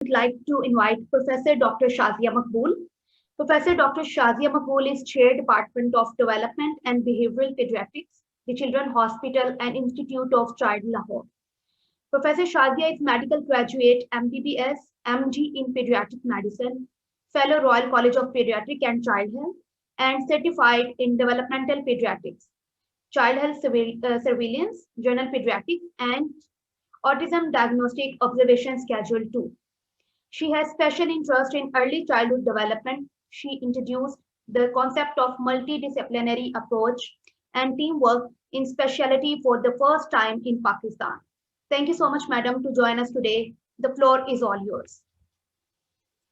would like to invite Professor Dr. Shazia Maqbool. Professor Dr. Shazia Maqbool is Chair Department of Development and Behavioral Pediatrics, the Children's Hospital and Institute of Child Lahore. Professor Shazia is medical graduate MBBS, MD in Pediatric Medicine, Fellow Royal College of Pediatric and Child Health, and certified in Developmental Pediatrics, Child Health Surveillance, Journal Pediatrics, and Autism Diagnostic Observation Schedule 2. She has special interest in early childhood development. She introduced the concept of multidisciplinary approach and teamwork in specialty for the first time in Pakistan. Thank you so much, madam, to join us today. The floor is all yours.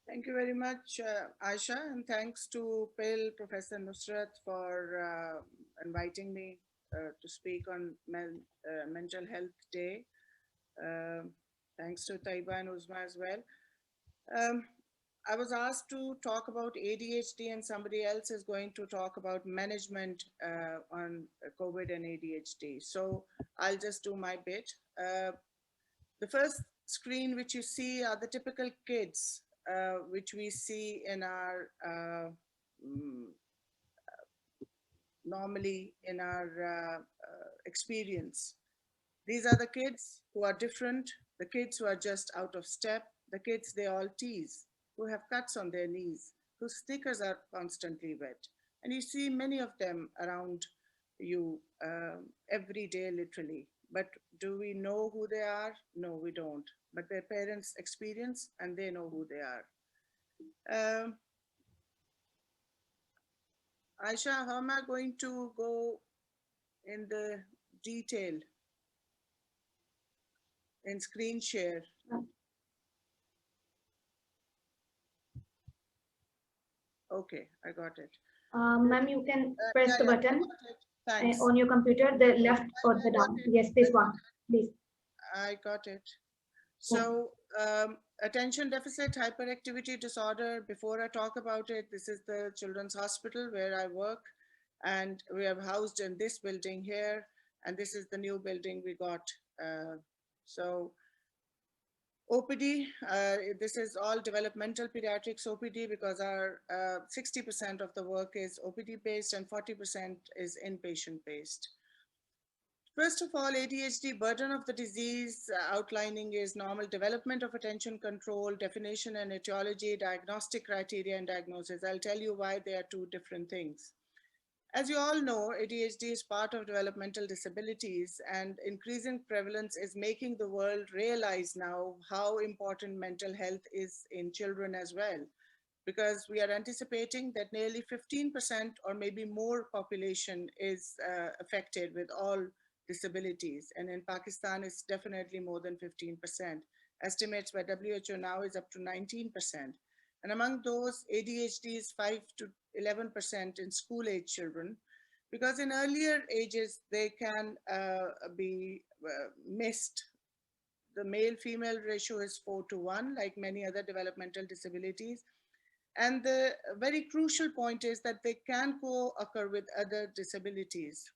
Thank you very much, Aisha, and thanks to PIL, Professor Nusrat, for inviting me to speak on Mental Health Day. Thanks to Taiba and Uzma as well. I was asked to talk about ADHD, and somebody else is going to talk about management on COVID and ADHD. So I'll just do my bit. The first screen which you see are the typical kids which we see in our normally in our experience. These are the kids who are different, the kids who are just out of step, the kids they all tease, who have cuts on their knees, whose sneakers are constantly wet. And you see many of them around you every day, literally. But do we know who they are? No, we don't. But their parents experience and they know who they are. Aisha, how am I going to go in the detail in screen share? Okay, I got it. Ma'am, you can press the button Thanks. on your computer, the left or the down. Yes, this one, please. I got it. So attention deficit hyperactivity disorder, before I talk about it, this is the Children's Hospital where I work, and we are housed in this building here, and this is the new building we got. So OPD, this is all developmental pediatrics OPD, because our 60% of the work is OPD based and 40% is inpatient based. First of all, ADHD burden of the disease outlining is normal development of attention control, definition and etiology, diagnostic criteria and diagnosis. I'll tell you why they are two different things. As you all know, ADHD is part of developmental disabilities, and increasing prevalence is making the world realize now how important mental health is in children as well, because we are anticipating that nearly 15% or maybe more population is affected with all disabilities. And in Pakistan, it's definitely more than 15%. Estimates by WHO now is up to 19%. And among those, ADHD is 5 to 11% in school-age children, because in earlier ages, they can be missed. The male-female ratio is 4 to 1, like many other developmental disabilities. And the very crucial point is that they can co-occur with other disabilities.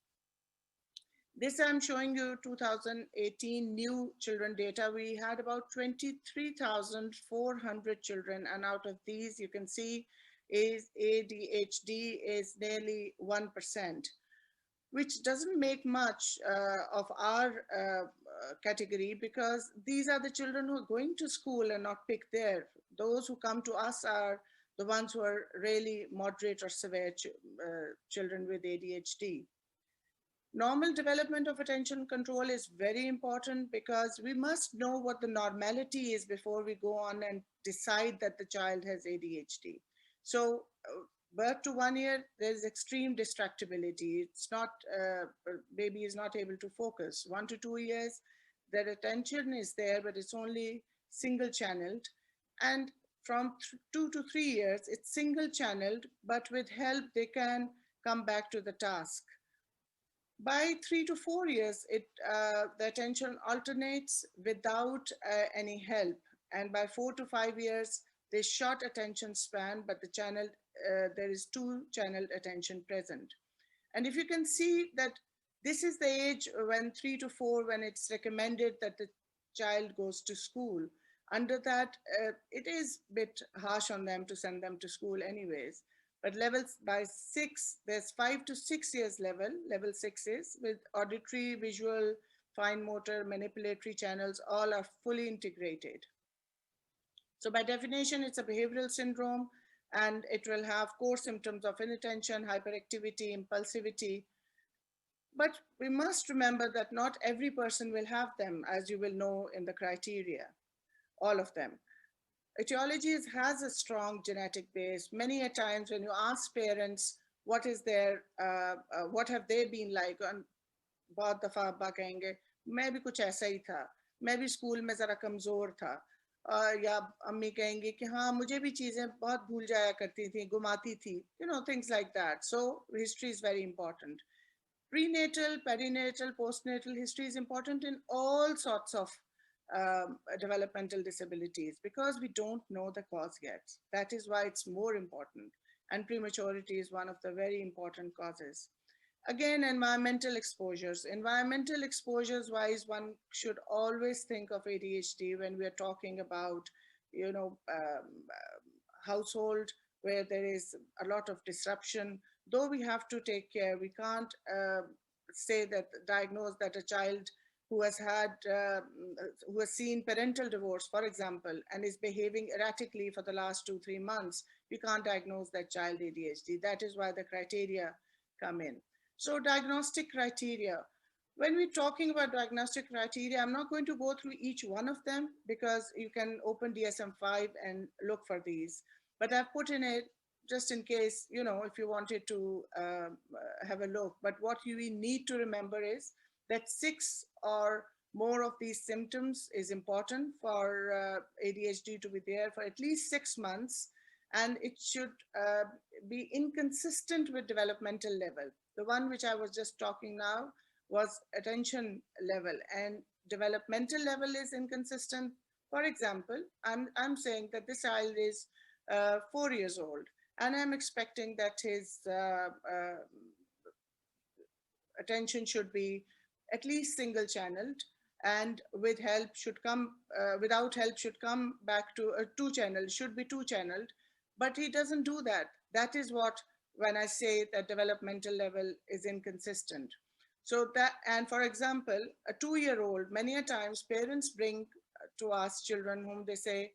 This I'm showing you 2018 new children data. We had about 23,400 children, and out of these you can see is ADHD is nearly 1%, which doesn't make much of our category, because these are the children who are going to school and not picked there. Those who come to us are the ones who are really moderate or severe children with ADHD. Normal development of attention control is very important, because we must know what the normality is before we go on and decide that the child has ADHD. So birth to 1 year, there's extreme distractibility. It's not, baby is not able to focus. 1 to 2 years, their attention is there, but it's only single channeled. And from 2 to 3 years, it's single channeled, but with help, they can come back to the task. By 3 to 4 years, the attention alternates without any help. And by 4 to 5 years, there's short attention span, but the channel, there is 2 channeled attention present. And if you can see that this is the age when 3 to 4, when it's recommended that the child goes to school. Under that, it is a bit harsh on them to send them to school anyways. But levels by 6, there's 5 to 6 years level. Level 6 is with auditory, visual, fine motor, manipulatory channels, all are fully integrated. So by definition, it's a behavioral syndrome, and it will have core symptoms of inattention, hyperactivity, impulsivity. But we must remember that not every person will have them, as you will know in the criteria, all of them. Etiology has a strong genetic base. Many a times when you ask parents what is their, what have they been like, and बहुत दफा अब्बा कहेंगे मैं भी कुछ ऐसा ही था, मैं भी स्कूल में जरा कमजोर था, या अम्मी कहेंगे कि हाँ मुझे भी चीजें बहुत भूल जाया करती थी, गुमाती थी, things like that. So history is very important. Prenatal, perinatal, postnatal history is important in all sorts of developmental disabilities, because we don't know the cause yet. That is why it's more important. And prematurity is one of the very important causes. Again, environmental exposures. Environmental exposures wise, one should always think of ADHD when we are talking about, household where there is a lot of disruption. Though we have to take care, we can't say that, diagnose that a child who has who has seen parental divorce, for example, and is behaving erratically for the last 2-3 months, we can't diagnose that child ADHD. That is why the criteria come in. So diagnostic criteria. When we're talking about diagnostic criteria, I'm not going to go through each one of them because you can open DSM 5 and look for these. But I've put in it just in case, if you wanted to have a look. But what you need to remember is that 6 or more of these symptoms is important for ADHD to be there for at least 6 months. And it should be inconsistent with developmental level. The one which I was just talking now was attention level, and developmental level is inconsistent. For example, I'm saying that this child is 4 years old, and I'm expecting that his attention should be at least single channeled, and with help should come, without help should come back to a 2-channel, should be 2-channeled, but he doesn't do that. That is what, when I say that developmental level is inconsistent. So that, and for example, a 2-year-old, many a times parents bring to us children whom they say,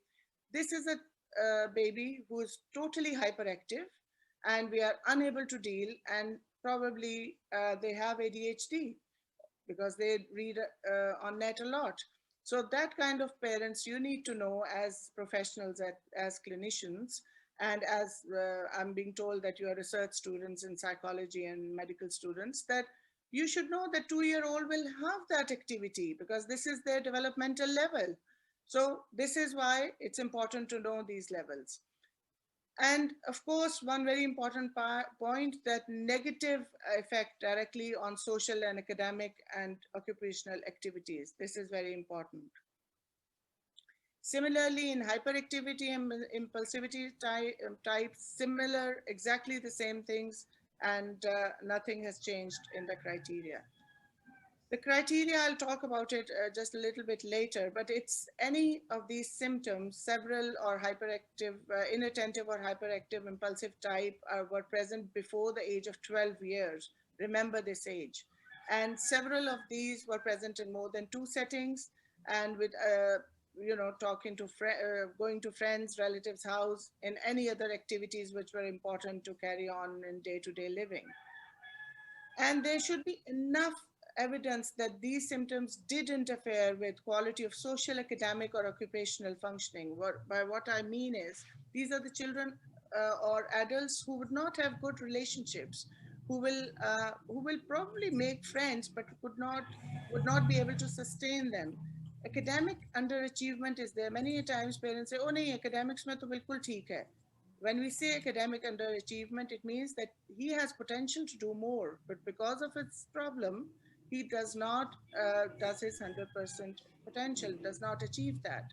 this is a baby who is totally hyperactive and we are unable to deal, and probably they have ADHD because they read on net a lot. So that kind of parents, you need to know as professionals, as clinicians, and as I'm being told that you are research students in psychology and medical students, that you should know that 2-year-old will have that activity because this is their developmental level. So this is why it's important to know these levels. And of course, one very important point, that negative effect directly on social and academic and occupational activities. This is very important. Similarly, in hyperactivity and impulsivity types, similar, exactly the same things, and nothing has changed in the criteria. The criteria, I'll talk about it just a little bit later, but it's any of these symptoms, several or hyperactive, inattentive or hyperactive impulsive type were present before the age of 12 years. Remember this age. And several of these were present in more than 2 settings, and with, talking to going to friends, relatives' house, and any other activities which were important to carry on in day-to-day living. And there should be enough evidence that these symptoms did interfere with quality of social, academic, or occupational functioning. By what I mean is, these are the children or adults who would not have good relationships, who will probably make friends, but would not be able to sustain them. Academic underachievement is there. Many times parents say, oh nahi, academics mein to bilkul theek hai. When we say academic underachievement, it means that he has potential to do more, but because of its problem, he does not does his 100% potential, does not achieve that.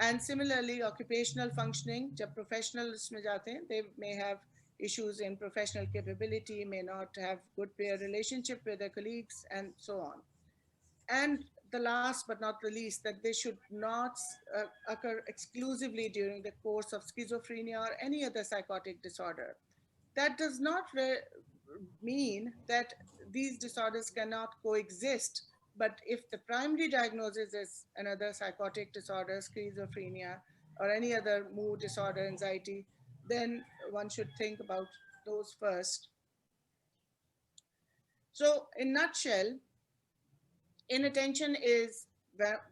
And similarly, occupational functioning, jab professionals mein jaate hain, they may have issues in professional capability, may not have good peer relationship with their colleagues, and so on. And the last but not the least, that they should not occur exclusively during the course of schizophrenia or any other psychotic disorder. That does not mean that these disorders cannot coexist, but if the primary diagnosis is another psychotic disorder, schizophrenia, or any other mood disorder, anxiety, then one should think about those first. So, in nutshell, inattention is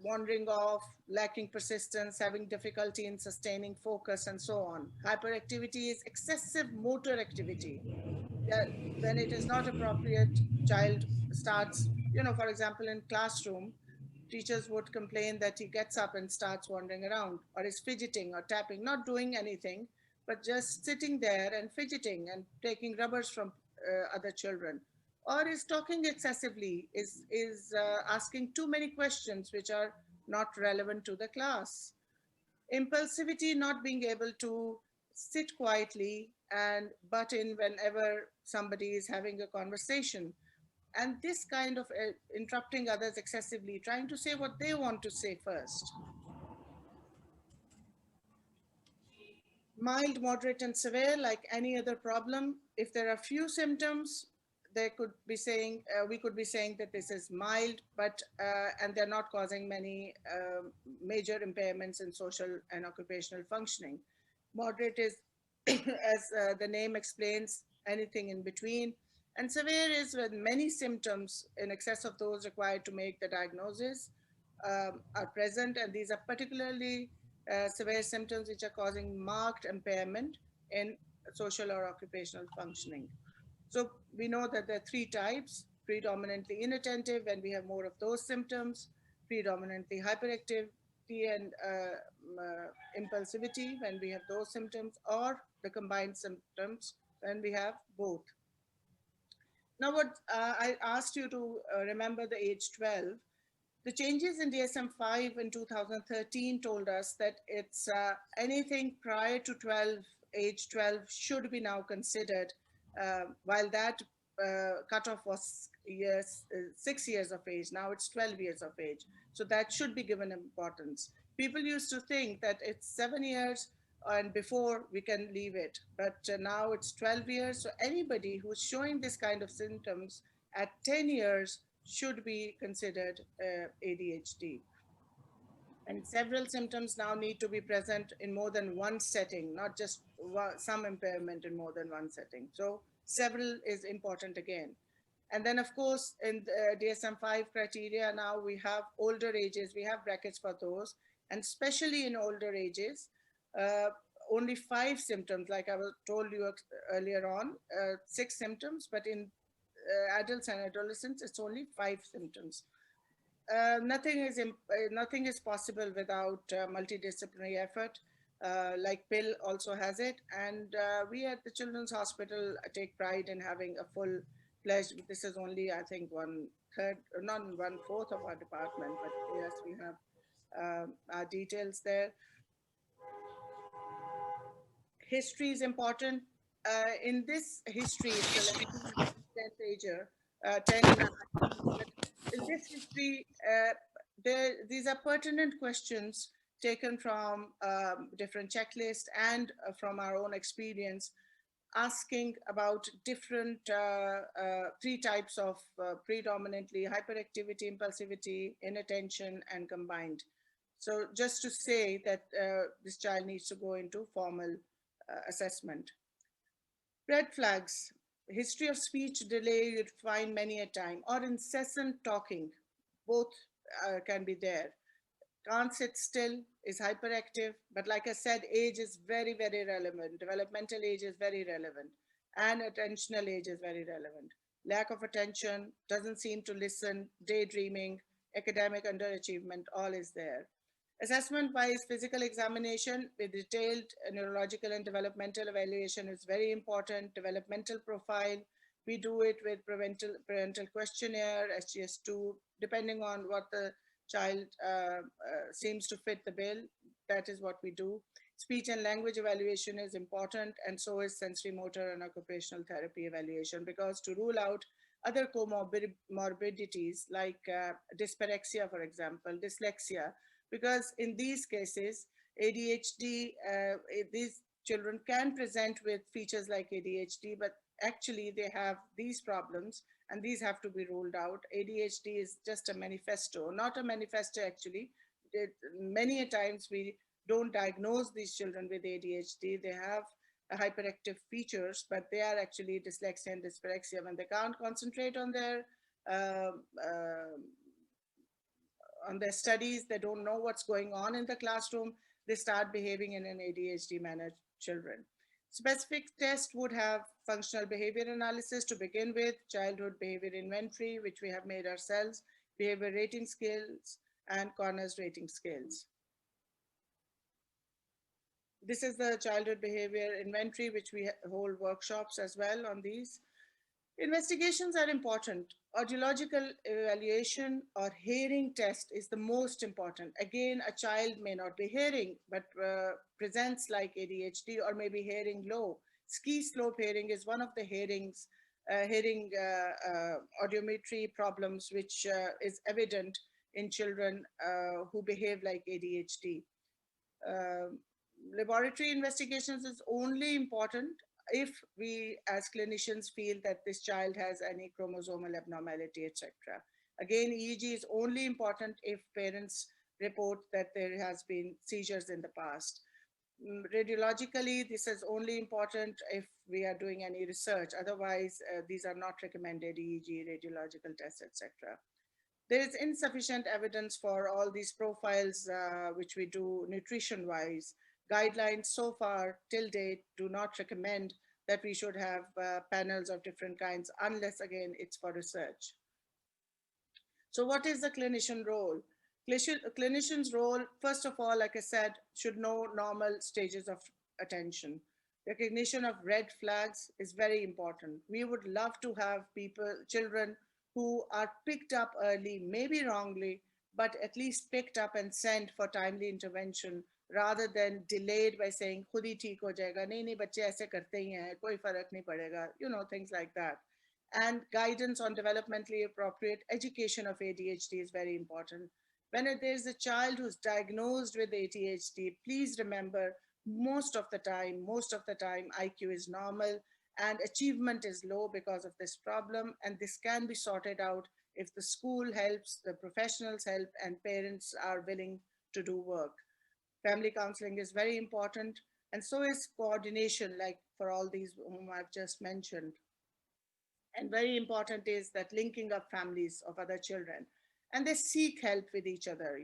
wandering off, lacking persistence, having difficulty in sustaining focus, and so on. Hyperactivity is excessive motor activity. When it is not appropriate, child starts, for example, in classroom, teachers would complain that he gets up and starts wandering around, or is fidgeting or tapping, not doing anything, but just sitting there and fidgeting and taking rubbers from other children, or is talking excessively, is asking too many questions which are not relevant to the class. Impulsivity, not being able to sit quietly and butt in whenever somebody is having a conversation. And this kind of interrupting others excessively, trying to say what they want to say first. Mild, moderate, and severe, like any other problem. If there are few symptoms, they could be saying, we could be saying that this is mild, but and they're not causing many major impairments in social and occupational functioning. Moderate is, as the name explains, anything in between. And severe is when many symptoms in excess of those required to make the diagnosis are present, and these are particularly severe symptoms which are causing marked impairment in social or occupational functioning. So we know that there are three types: predominantly inattentive, when we have more of those symptoms; predominantly hyperactivity and impulsivity, when we have those symptoms; or the combined symptoms, when we have both. Now, what I asked you to remember the age 12. The changes in DSM 5 in 2013 told us that it's anything prior to 12, age 12 should be now considered, while that cutoff was 6 years of age. Now it's 12 years of age. So that should be given importance. People used to think that it's 7 years and before we can leave it, but now it's 12 years. So anybody who's showing this kind of symptoms at 10 years should be considered ADHD. And several symptoms now need to be present in more than one setting, not just some impairment in more than one setting. So several is important again. And then, of course, in the DSM-5 criteria, now we have older ages, we have brackets for those, and especially in older ages, only 5 symptoms, like I told you earlier on, 6 symptoms, but in adults and adolescents, it's only 5 symptoms. Nothing is possible without multidisciplinary effort. Like PIL also has it, and we at the Children's Hospital take pride in having a full-fledged. This is only, I think, 1/3, not 1/4 of our department, but yes, we have our details there. History is important. In this history, it's a 10-pager, 10 and a half. But in this history, these are pertinent questions taken from different checklists and from our own experience, asking about different 3 types of predominantly hyperactivity, impulsivity, inattention, and combined. So just to say that this child needs to go into formal assessment. Red flags: history of speech delay, you'd find many a time, or incessant talking, both can be there. Can't sit still, is hyperactive, but like I said, age is very, very relevant. Developmental age is very relevant, and attentional age is very relevant. Lack of attention, doesn't seem to listen, daydreaming, academic underachievement, all is there. Assessment-wise, physical examination with detailed neurological and developmental evaluation is very important. Developmental profile, we do it with parental questionnaire, SGS-2, depending on what the child seems to fit the bill. That is what we do. Speech and language evaluation is important, and so is sensory motor and occupational therapy evaluation, because to rule out other comorbidities like dyspraxia, for example, dyslexia, because in these cases, ADHD, these children can present with features like ADHD, but actually they have these problems and these have to be ruled out. ADHD is just a manifesto, not a manifesto actually. Many a times we don't diagnose these children with ADHD. They have hyperactive features, but they are actually dyslexia and dyspraxia. When they can't concentrate uh, uh, on their studies, they don't know what's going on in the classroom, they start behaving in an ADHD manner, children. Specific tests would have functional behavior analysis to begin with, childhood behavior inventory, which we have made ourselves, behavior rating skills, and Corners rating skills. This is the childhood behavior inventory, which we hold workshops as well on these. Investigations are important. Audiological evaluation or hearing test is the most important. Again, a child may not be hearing, but presents like ADHD or maybe hearing low. Ski slope hearing is one of the hearing audiometry problems, which is evident in children who behave like ADHD. Laboratory investigations is only important if we as clinicians feel that this child has any chromosomal abnormality, etc. Again, EEG is only important if parents report that there has been seizures in the past. Radiologically, this is only important if we are doing any research. Otherwise, these are not recommended, EEG, radiological tests, etc. There is insufficient evidence for all these profiles which we do nutrition-wise. Guidelines so far till date do not recommend that we should have panels of different kinds unless again it's for research. So what is the clinician role? Clinician's role, first of all, like I said, should know normal stages of attention. Recognition of red flags is very important. We would love to have children who are picked up early, maybe wrongly, but at least picked up and sent for timely intervention rather than delayed by saying khud hi theek ho jayega, nahi bacche aise karte hi hain, koi farak nahi padega, things like that. And guidance on developmentally appropriate education of ADHD is very important. When there's a child who's diagnosed with ADHD, please remember most of the time IQ is normal and achievement is low because of this problem, and this can be sorted out if the school helps, the professionals help, and parents are willing to do work. Family counseling is very important, and so is coordination, like for all these whom I've just mentioned. And very important is that linking up families of other children, and they seek help with each other.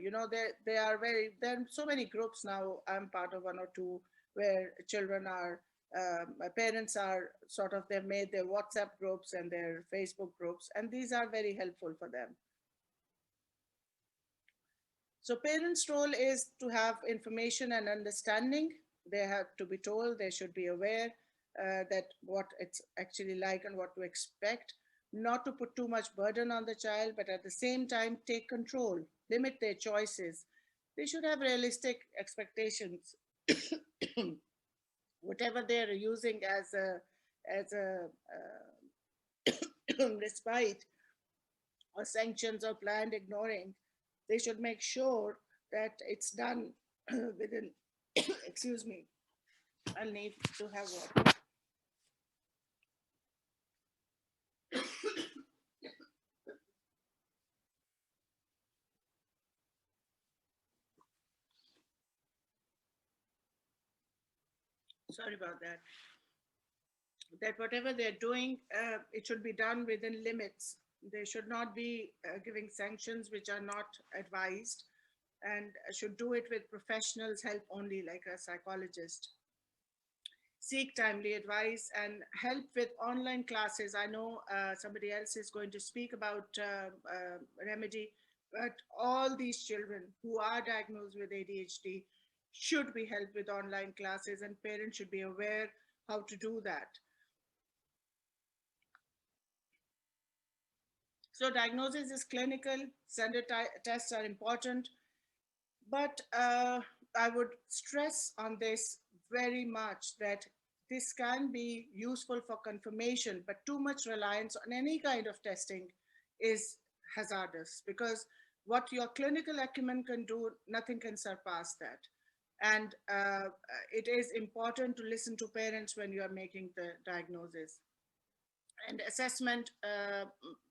There are so many groups now. I'm part of one or two where children are parents are sort of, they've made their WhatsApp groups and their Facebook groups, and these are very helpful for them. So parents' role is to have information and understanding. They have to be told, they should be aware that what it's actually like and what to expect, not to put too much burden on the child, but at the same time take control, limit their choices. They should have realistic expectations. Whatever they're using as a respite or sanctions or planned ignoring, they should make sure that it's done within, excuse me, I'll need to have water. Sorry about that. That whatever they're doing, it should be done within limits. They should not be giving sanctions which are not advised, and should do it with professionals' help only, like a psychologist. Seek timely advice and help with online classes. I know somebody else is going to speak about remedy, but all these children who are diagnosed with ADHD should be helped with online classes, and parents should be aware how to do that. So diagnosis is clinical, standard tests are important, but I would stress on this very much that this can be useful for confirmation, but too much reliance on any kind of testing is hazardous, because what your clinical acumen can do, nothing can surpass that. And it is important to listen to parents when you are making the diagnosis. And assessment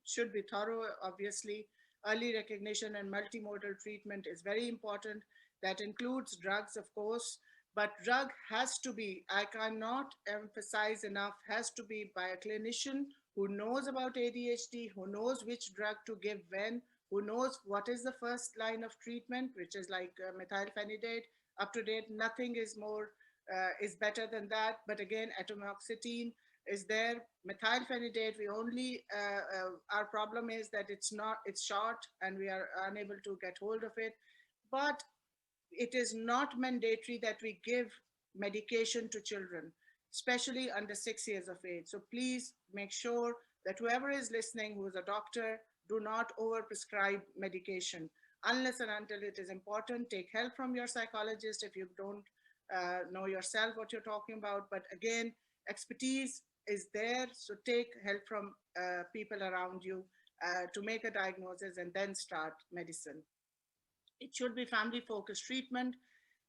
should be thorough, obviously. Early recognition and multimodal treatment is very important. That includes drugs, of course, but drug has to be, I cannot emphasize enough, has to be by a clinician who knows about ADHD, who knows which drug to give when, who knows what is the first line of treatment, which is like methylphenidate. Up to date, nothing is more, is better than that. But again, atomoxetine is there. Methylphenidate, we only, our problem is that it's short and we are unable to get hold of it. But it is not mandatory that we give medication to children, especially under 6 years of age. So please make sure that whoever is listening, who is a doctor, do not overprescribe medication. Unless and until it is important, take help from your psychologist if you don't know yourself what you're talking about. But again, expertise is there, so take help from people around you to make a diagnosis and then start medicine. It should be family-focused treatment.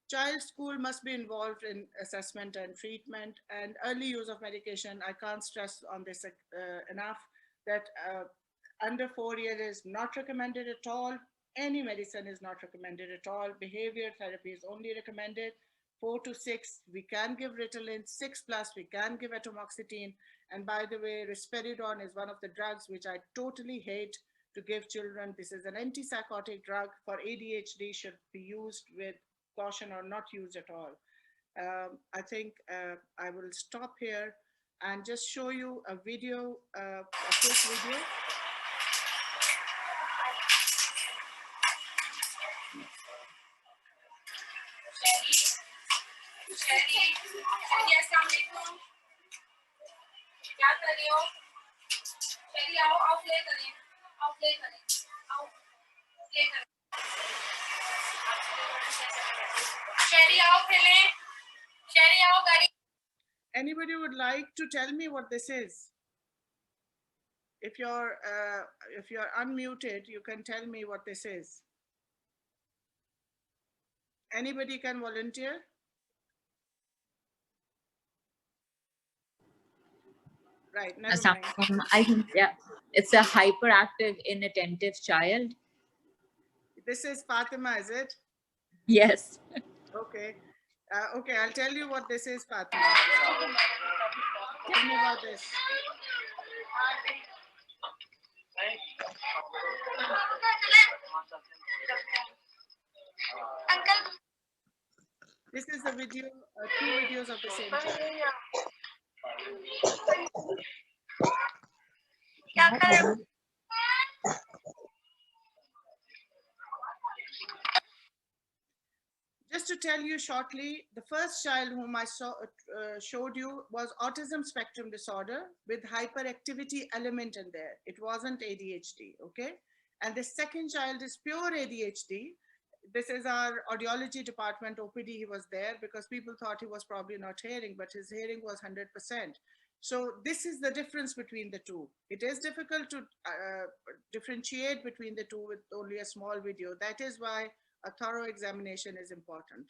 Child school must be involved in assessment and treatment, and early use of medication. I can't stress on this enough, that under 4 years is not recommended at all. Any medicine is not recommended at all. Behavior therapy is only recommended. 4 to 6, we can give Ritalin. 6+, we can give atomoxetine. And by the way, risperidone is one of the drugs which I totally hate to give children. This is an antipsychotic drug for ADHD, should be used with caution or not used at all. I think I will stop here and just show you a video, a quick video. क्या कर रही हो? चलिए आओ, आओ play करें, आओ play करें, आओ प्ले करें। शेरी आओ खेलें, शेरी आओ गाड़ी। Anybody would like to tell me what this is? If you're unmuted, you can tell me what this is. Anybody can volunteer? Right, never mind. I think, yeah, it's a hyperactive, inattentive child. This is Fatima, is it? Yes. Okay. Okay, I'll tell you what this is, Fatima. Tell me about this. This is the video, 2 videos of the same child. Just to tell you shortly, the first child whom I showed you was autism spectrum disorder with hyperactivity element in there. It wasn't ADHD, okay? And the second child is pure ADHD. This is our audiology department, OPD, he was there because people thought he was probably not hearing, but his hearing was 100%. So this is the difference between the two. It is difficult to differentiate between the two with only a small video. That is why a thorough examination is important.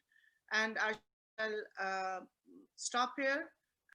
And I shall stop here